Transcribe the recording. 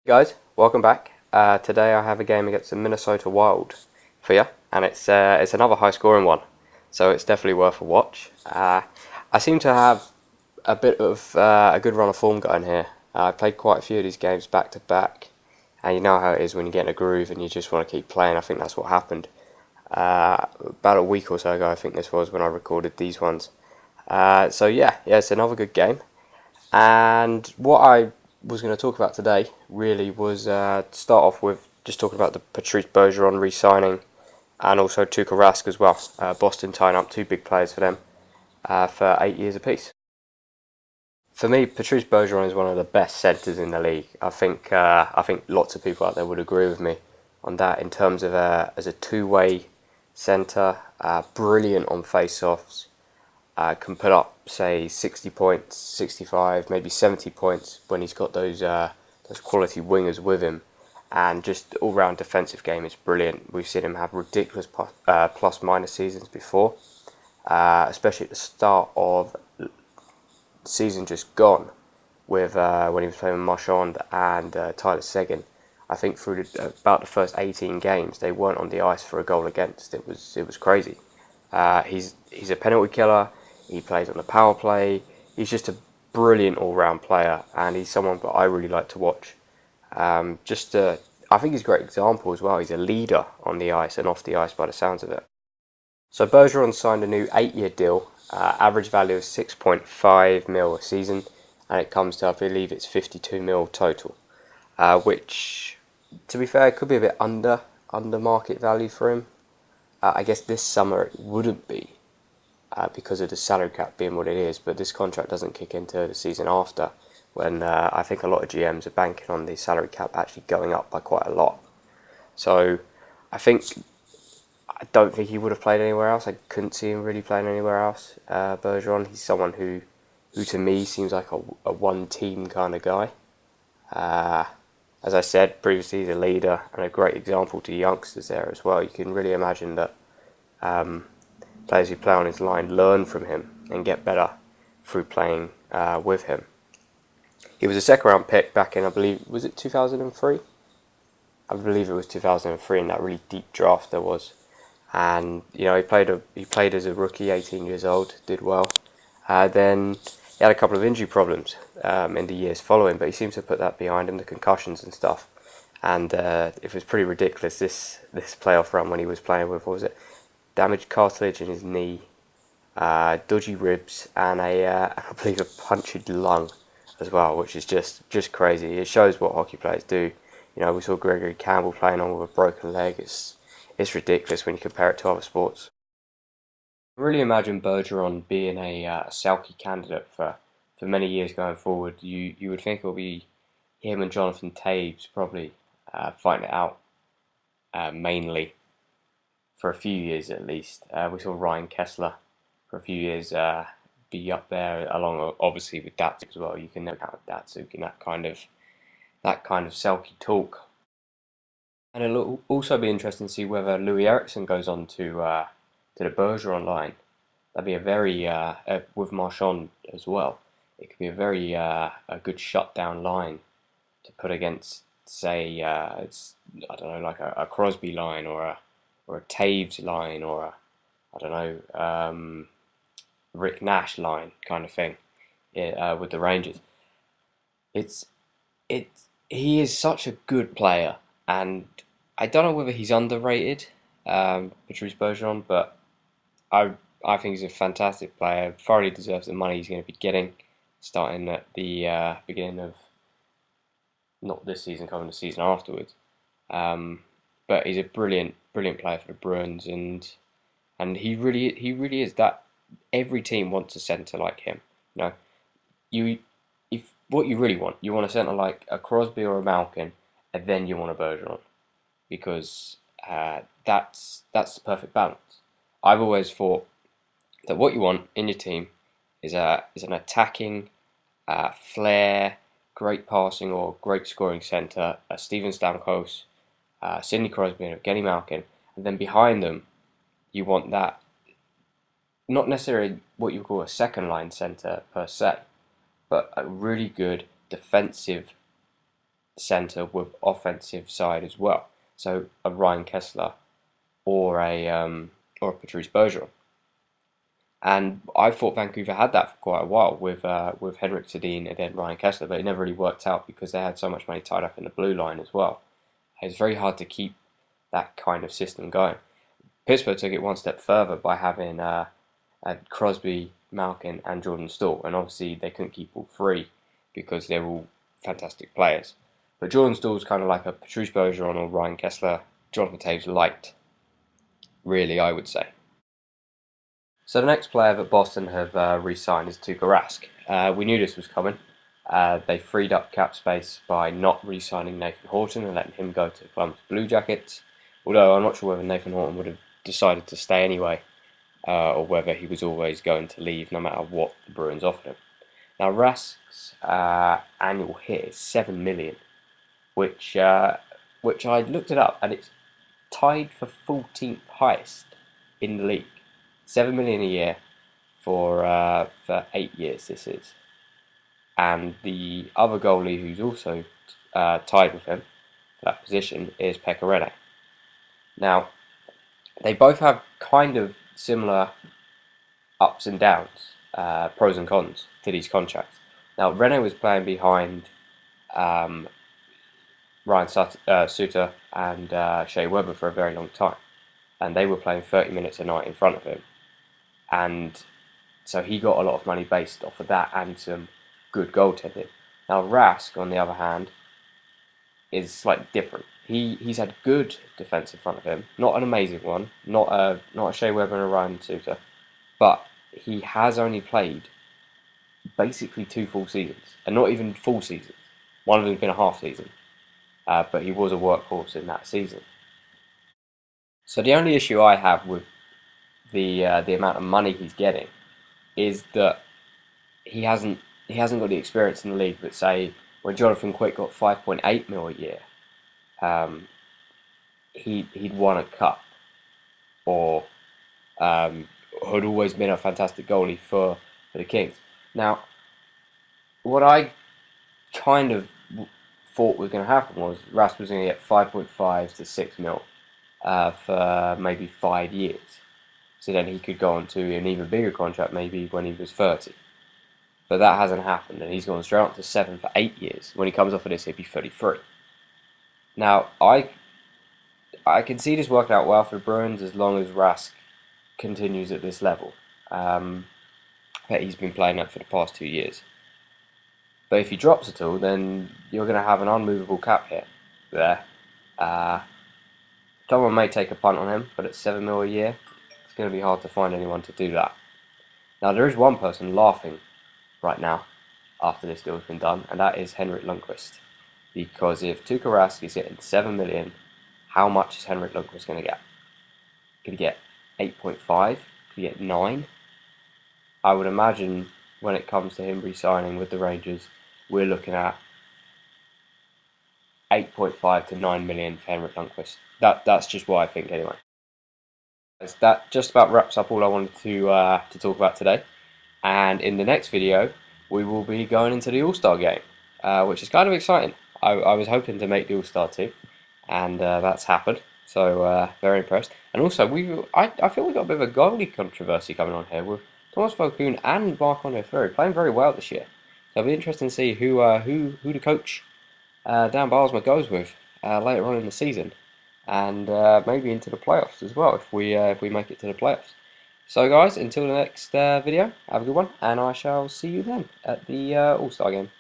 Guys, welcome back. Today I have a game against the Minnesota Wild for you, and it's another high-scoring one, so it's definitely worth a watch. I seem to have a bit of a good run of form going here. I played quite a few of these games back to back, and you know how it is when you get in a groove and you just want to keep playing. I think that's what happened. About a week or so ago, I think this was when I recorded these ones. So yeah, it's another good game. And what I was going to talk about today really was start off with just talking about the Patrice Bergeron re-signing and also Tuukka Rask as well. Boston tying up two big players for them for 8 years apiece. For me, Patrice Bergeron is one of the best centres in the league. I think lots of people out there would agree with me on that in terms of as a two-way centre, brilliant on face-offs. Can put up, say, 60 points, 65, maybe 70 points when he's got those quality wingers with him. And just all-round defensive game is brilliant. We've seen him have ridiculous plus-minus seasons before, especially at the start of the season just gone with when he was playing with Marchand and Tyler Seguin. I think through about the first 18 games, they weren't on the ice for a goal against. It was crazy. He's a penalty killer. He plays on the power play. He's just a brilliant all-round player, and he's someone that I really like to watch. I think he's a great example as well. He's a leader on the ice and off the ice by the sounds of it. So Bergeron signed a new 8-year deal, average value of 6.5 mil a season, and it comes to, I believe it's 52 mil total, which, to be fair, could be a bit under market value for him. I guess this summer it wouldn't be. Because of the salary cap being what it is, but this contract doesn't kick into the season after, when I think a lot of GMs are banking on the salary cap actually going up by quite a lot. So I don't think he would have played anywhere else. I couldn't see him really playing anywhere else. Bergeron, he's someone who to me seems like a one-team kind of guy. As I said previously, he's a leader and a great example to youngsters there as well. You can really imagine that players who play on his line learn from him and get better through playing with him. He was a second round pick back in, I believe, was it 2003? I believe it was 2003 in that really deep draft there was. And you know, he played as a rookie, 18 years old, did well. Then he had a couple of injury problems in the years following, but he seems to put that behind him, the concussions and stuff. And it was pretty ridiculous this playoff run when he was playing with, what was it? Damaged cartilage in his knee, dodgy ribs, and I believe a punctured lung as well, which is just crazy. It shows what hockey players do. You know, we saw Gregory Campbell playing on with a broken leg. It's ridiculous when you compare it to other sports. I really imagine Bergeron being a Selke candidate for many years going forward. You would think it will be him and Jonathan Taves probably fighting it out mainly for a few years at least. We saw Ryan Kesler for a few years be up there, along obviously with Datsuk as well. You can never count Datsuk in that kind of Selkie talk. And it'll also be interesting to see whether Louis Eriksson goes on to the Bergeron line. That'd be a very with Marchand as well. It could be a very a good shutdown line to put against, say, it's I don't know, like a Crosby line or a Taves line or I don't know, Rick Nash line kind of thing with the Rangers. It's he is such a good player, and I don't know whether he's underrated, Patrice Bergeron, but I think he's a fantastic player. Thoroughly deserves the money he's going to be getting, starting at the beginning of not this season, coming the season afterwards. But he's a brilliant player for the Bruins, and he really is that. Every team wants a centre like him. You know, if what you really want, you want a centre like a Crosby or a Malkin, and then you want a Bergeron, because that's the perfect balance. I've always thought that what you want in your team is an attacking, flair, great passing or great scoring centre, a Steven Stamkos, Sidney Crosby and Evgeny Malkin, and then behind them you want that, not necessarily what you call a second line centre per se, but a really good defensive centre with offensive side as well. So a Ryan Kesler or a Patrice Bergeron. And I thought Vancouver had that for quite a while with Henrik Sedin and then Ryan Kesler, but it never really worked out because they had so much money tied up in the blue line as well. It's very hard to keep that kind of system going. Pittsburgh took it one step further by having Crosby, Malkin, and Jordan Staal, and obviously they couldn't keep all three because they're all fantastic players. But Jordan Staal is kind of like a Patrice Bergeron or Ryan Kesler, Jonathan Toews light, really, I would say. So the next player that Boston have re-signed is Tuukka Rask. We knew this was coming. They freed up cap space by not re-signing Nathan Horton and letting him go to the Columbus Blue Jackets. Although I'm not sure whether Nathan Horton would have decided to stay anyway, or whether he was always going to leave no matter what the Bruins offered him. Now Rask's annual hit is $7 million, which I looked it up and it's tied for 14th highest in the league. $7 million a year for 8 years. This is, and the other goalie who's also tied with him for that position is Pekka Rinne. Now, they both have kind of similar ups and downs, pros and cons to these contracts. Now, Rinne was playing behind Ryan Suter and Shea Weber for a very long time, and they were playing 30 minutes a night in front of him. And so he got a lot of money based off of that and some good goaltending. Now Rask, on the other hand, is slightly different. He's had good defence in front of him, not an amazing one, not a Shea Weber and a Ryan Suter, but he has only played basically 2 full seasons, and not even full seasons. One of them's been a half season, but he was a workhorse in that season. So the only issue I have with the amount of money he's getting is that he hasn't got the experience in the league that, say, when Jonathan Quick got 5.8 mil a year, he'd won a cup, or had always been a fantastic goalie for the Kings. Now, what I kind of thought was going to happen was Rask was going to get 5.5 to 6 mil for maybe 5 years. So then he could go on to an even bigger contract maybe when he was 30. But that hasn't happened, and he's gone straight on to 7 for 8 years. When he comes off of this, he'll be 33. Now, I can see this working out well for the Bruins as long as Rask continues at this level that he's been playing at for the past 2 years. But if he drops at all, then you're going to have an unmovable cap hit there. Someone may take a punt on him, but at 7 mil a year, it's going to be hard to find anyone to do that. Now, there is one person laughing right now after this deal has been done, and that is Henrik Lundqvist. Because if Tuukka Rask is getting 7 million, how much is Henrik Lundqvist going to get? Could he get 8.5? Could he get 9? I would imagine when it comes to him re-signing with the Rangers, we're looking at 8.5 to 9 million for Henrik Lundqvist. That's just what I think anyway. That just about wraps up all I wanted to talk about today. And in the next video, we will be going into the All-Star game, which is kind of exciting. I was hoping to make the All-Star team, and that's happened. So very impressed. And also, I feel we've got a bit of a goalie controversy coming on here with Thomas Vokoun and Marc-Andre Fleury playing very well this year. So it'll be interesting to see who the coach Dan Bylsma goes with later on in the season, and maybe into the playoffs as well if we make it to the playoffs. So guys, until the next video, have a good one, and I shall see you then at the All-Star game.